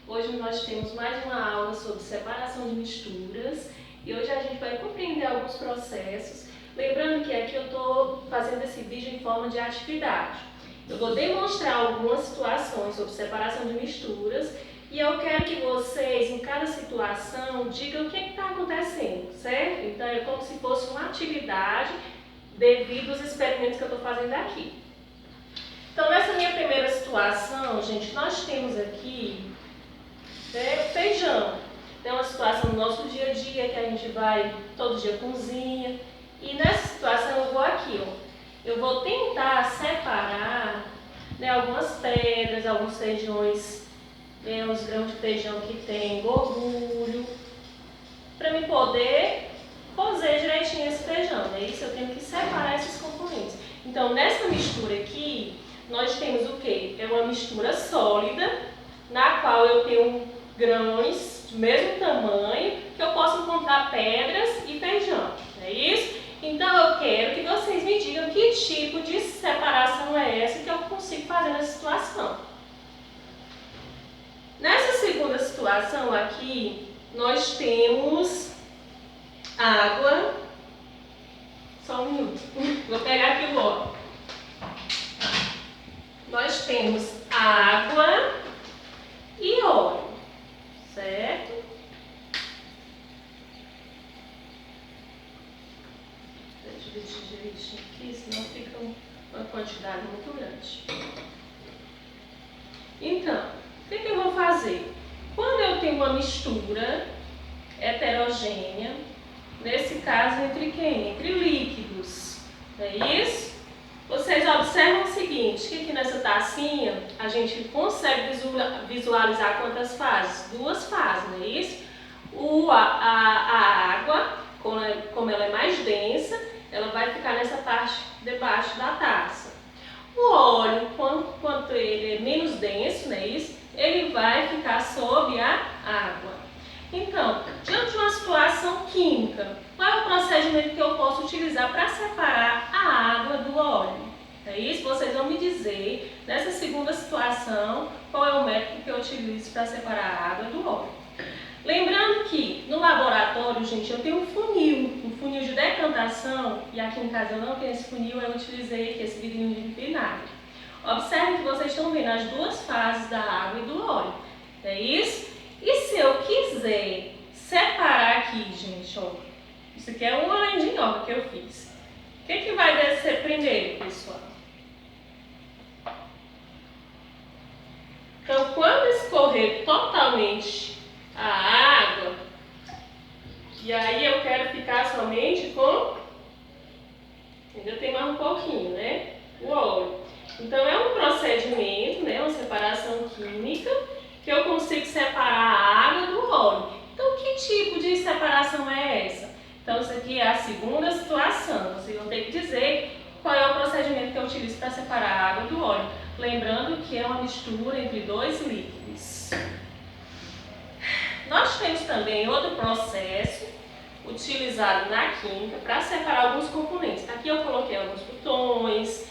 Hoje nós temos mais uma aula sobre separação de misturas e hoje a gente vai compreender alguns processos. Lembrando que aqui eu estou fazendo esse vídeo em forma de atividade. Eu vou demonstrar algumas situações sobre separação de misturas e eu quero que vocês, em cada situação, digam o que está acontecendo, certo? Então é como se fosse uma atividade devido aos experimentos que eu estou fazendo aqui. Então, nessa minha primeira situação, gente, nós temos aqui feijão. Tem uma situação no nosso dia a dia que a gente vai todo dia cozinha. E nessa situação eu vou aqui, ó. Eu vou tentar separar algumas pedras, alguns feijões, os grãos de feijão que tem gordura, para me poder cozer direitinho esse feijão. É isso, eu tenho que separar esses componentes. Então, nessa mistura aqui, nós temos o quê? É uma mistura sólida, na qual eu tenho grãos do mesmo tamanho, que eu posso encontrar pedras e feijão. É isso? Então eu quero que vocês me digam que tipo de separação é essa que eu consigo fazer nessa situação. Nessa segunda situação aqui, nós temos água. Só um minuto. Vou pegar aqui o óleo. Nós temos água e óleo, certo? Deixa eu dividir direitinho aqui, senão fica uma quantidade muito grande. Então, o que eu vou fazer? Quando eu tenho uma mistura heterogênea, nesse caso entre quem? Entre líquidos, não é isso? Vocês observam o seguinte, que aqui nessa tacinha a gente consegue visualizar quantas fases? Duas fases, não é isso? A água, como ela é mais densa, ela vai ficar nessa parte debaixo da taça. O óleo, quanto ele é menos denso, não é isso? Ele vai ficar sob a água. Então, diante de uma situação química, qual é o procedimento que eu posso utilizar para separar a água do óleo? É isso? Vocês vão me dizer, nessa segunda situação, qual é o método que eu utilizo para separar a água do óleo. Lembrando que no laboratório, gente, eu tenho um funil de decantação, e aqui em casa eu não tenho esse funil, eu utilizei aqui esse vidrinho de vinagre. Observe que vocês estão vendo as duas fases da água e do óleo. É isso? E se eu quiser separar aqui, gente, ó, isso aqui é uma mandioca que eu fiz. O que vai descer primeiro, pessoal? Então, quando escorrer totalmente a água, e aí eu quero ficar somente com, ainda tem mais um pouquinho, né? O óleo. Então, é um procedimento, né? Uma separação química, que eu consigo separar a água do óleo. Então, que tipo de separação é essa? Então, isso aqui é a segunda situação. Vocês vão ter que dizer qual é o procedimento que eu utilizo para separar a água do óleo. Lembrando que é uma mistura entre dois líquidos. Nós temos também outro processo utilizado na química para separar alguns componentes. Aqui eu coloquei alguns botões,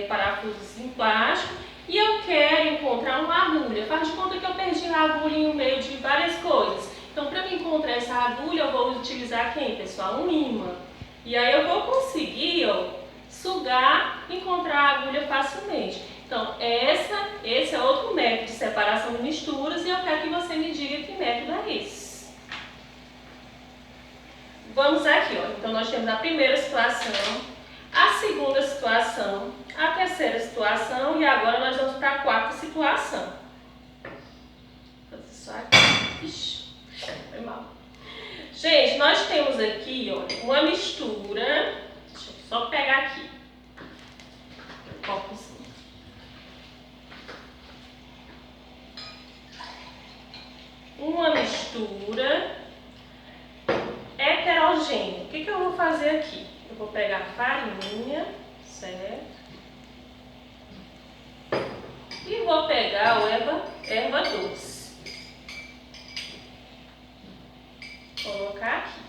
parafusos em plástico. E eu quero encontrar uma agulha. Faz de conta que eu perdi a agulha no meio de várias coisas. Então, para me encontrar essa agulha, eu vou utilizar quem, pessoal? Um ímã. E aí eu vou conseguir, sugar e encontrar a agulha facilmente. Então, esse é outro método de separação de misturas e eu quero que você me diga que método é esse. Vamos aqui, Então, nós temos a primeira situação, a segunda situação, a terceira situação e agora nós vamos para a quarta situação. Vou fazer só aqui. Ixi, foi mal. Gente, nós temos aqui, uma mistura. Deixa eu só pegar aqui. Copozinho. Uma mistura heterogênea. O que eu vou fazer aqui? Eu vou pegar farinha, certo? E vou pegar erva doce. Colocar aqui.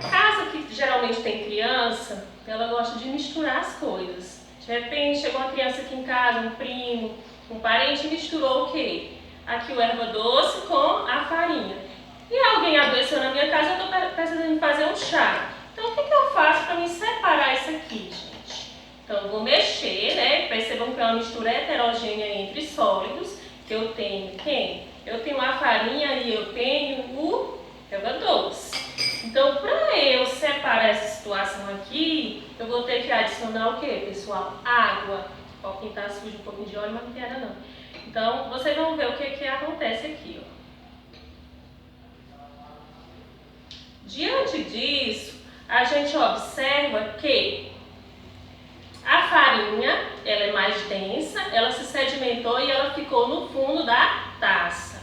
Casa que geralmente tem criança, ela gosta de misturar as coisas. De repente chegou uma criança aqui em casa, um primo, Um parente misturou o quê? Aqui o erva doce com a farinha. E alguém adoeceu na minha casa, eu estou precisando fazer um chá. Então, o que eu faço para me separar isso aqui, gente? Então, eu vou mexer, né? Percebam que é uma mistura heterogênea entre sólidos. Que eu tenho quem? Eu tenho a farinha e eu tenho o erva doce. Então, para eu separar essa situação aqui, eu vou ter que adicionar o que, pessoal? Água. Ó, quem tá sujo um pouquinho de óleo, mas não tem nada não. Então, vocês vão ver o que acontece aqui, ó. Diante disso, a gente observa que a farinha, ela é mais densa, ela se sedimentou e ela ficou no fundo da taça.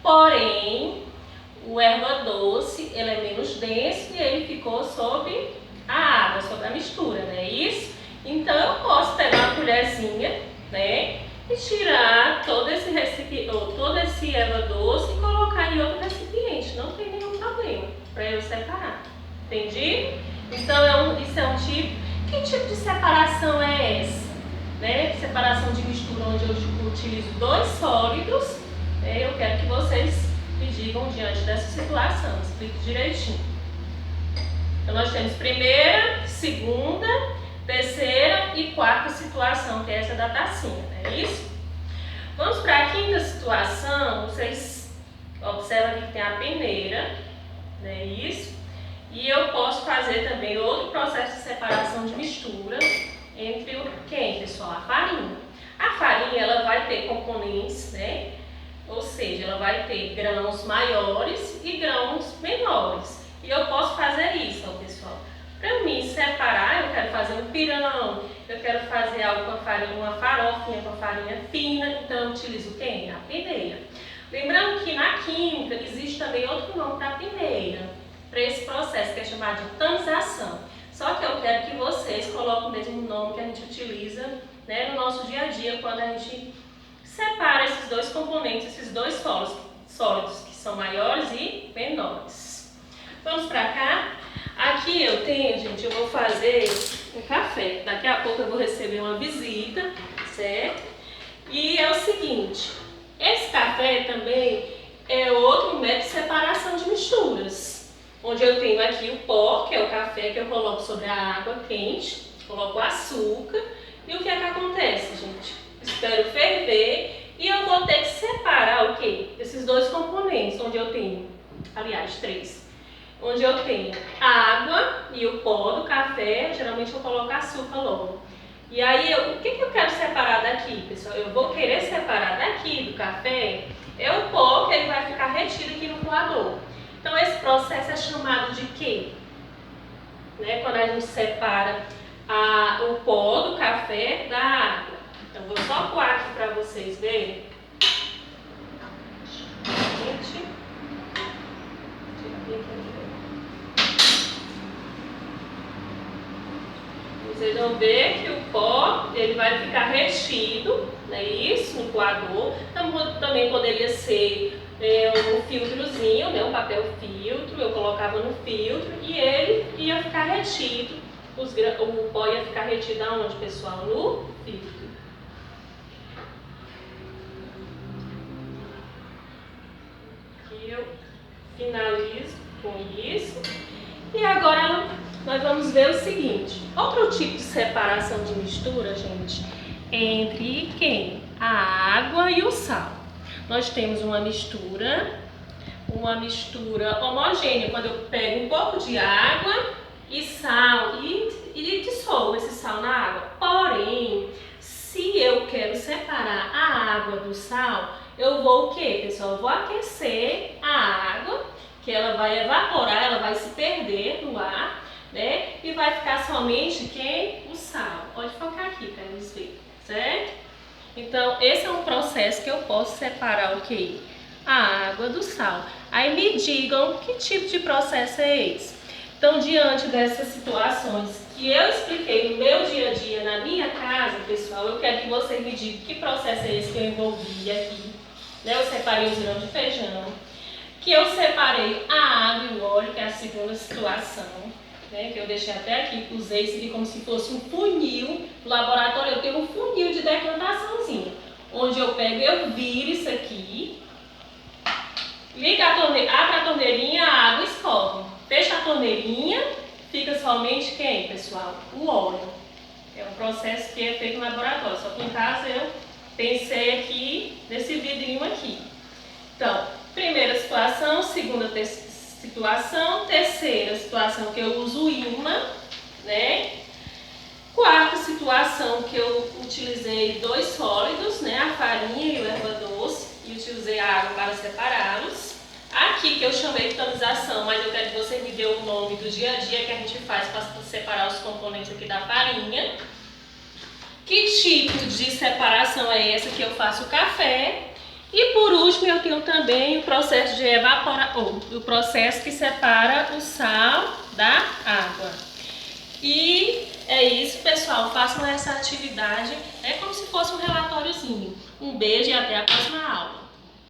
Porém, o erva doce, ele é menos denso e ele ficou sobre a água, sobre a mistura, não é isso? Então, eu posso pegar uma colherzinha, né, e tirar todo esse recipiente, todo esse erva doce e colocar em outro recipiente, não tem nenhum problema para eu separar, entendi? Então, isso é um tipo. Que tipo de separação é essa? Né? Separação de mistura onde eu utilizo dois sólidos. Eu quero que vocês me digam diante dessa situação, explique direitinho. Então, nós temos primeira, segunda, terceira e quarta situação, que é essa da tacinha, não é isso? Vamos para a quinta situação. Vocês observam que tem a peneira, não é isso? E eu posso fazer também outro processo de separação de mistura entre o quem, pessoal? A farinha. A farinha, ela vai ter componentes, né? Ou seja, ela vai ter grãos maiores e grãos menores. E eu posso fazer isso, ó, pessoal. Para mim separar, eu quero fazer um pirão, eu quero fazer algo com a farinha, uma farofinha com a farinha fina, então eu utilizo quem? A peneira. Lembrando que na química existe também outro nome para a peneira, para esse processo que é chamado de tamização. Só que eu quero que vocês coloquem o mesmo nome que a gente utiliza, né, no nosso dia a dia, quando a gente separa esses dois componentes, esses dois sólidos que são maiores e menores. Vamos para cá. Aqui eu tenho, gente, eu vou fazer um café. Daqui a pouco eu vou receber uma visita, certo? E é o seguinte, esse café também é outro método de separação de misturas. Onde eu tenho aqui o pó, que é o café que eu coloco sobre a água quente, coloco açúcar, e o que é que acontece, gente? Espero ferver e eu vou ter que separar o quê? Esses dois componentes, onde eu tenho, aliás, três. Onde eu tenho a água e o pó do café, geralmente eu coloco açúcar logo. E aí, o que eu quero separar daqui, pessoal? Eu vou querer separar daqui do café, é o pó que ele vai ficar retido aqui no coador. Então, esse processo é chamado de quê? Né? Quando a gente separa o pó do café da água. Então, vou só coar aqui para vocês verem. Vocês vão ver que o pó ele vai ficar retido, né? Isso, no coador. Também poderia ser um filtrozinho, né? Um papel filtro, eu colocava no filtro e ele ia ficar retido. O pó ia ficar retido aonde, pessoal? No filtro. Aqui eu finalizo com isso. E agora nós vamos ver o seguinte. Outro tipo de separação de mistura, gente, entre quem? A água e o sal. Nós temos uma mistura homogênea, quando eu pego um pouco de água e sal e dissolvo esse sal na água. Porém, se eu quero separar a água do sal, eu vou o quê, pessoal? Eu vou aquecer a água, que ela vai evaporar, ela vai se perder no ar, né? E vai ficar somente quem? O sal. Pode focar aqui para eles verem, certo? Então, esse é um processo que eu posso separar o quê? A água do sal. Aí me digam que tipo de processo é esse. Então, diante dessas situações que eu expliquei no meu dia a dia na minha casa, pessoal, eu quero que vocês me digam que processo é esse que eu envolvi aqui. Né? Eu separei os grãos de feijão, que eu separei a água e o óleo, que é a segunda situação. Né, que eu deixei até aqui, usei isso aqui como se fosse um funil. No laboratório eu tenho um funil de decantaçãozinha. onde eu pego, eu viro isso aqui, liga a torneira, abre a torneirinha, a água escorre. Fecha a torneirinha, fica somente quem, pessoal? O óleo. É um processo que é feito no laboratório, só que em casa eu pensei aqui nesse vidrinho aqui. Então, primeira situação, segunda situação, terceira situação que eu uso imã, né? Quarta situação que eu utilizei dois sólidos, né? A farinha e o erva doce, e utilizei a água para separá-los. Aqui que eu chamei de tamização, mas eu quero que você me dê o nome do dia a dia que a gente faz para separar os componentes aqui da farinha. Que tipo de separação é essa que eu faço o café? E por último eu tenho também o processo de evaporação, o processo que separa o sal da água. E é isso, pessoal, façam essa atividade, é como se fosse um relatóriozinho. Um beijo e até a próxima aula.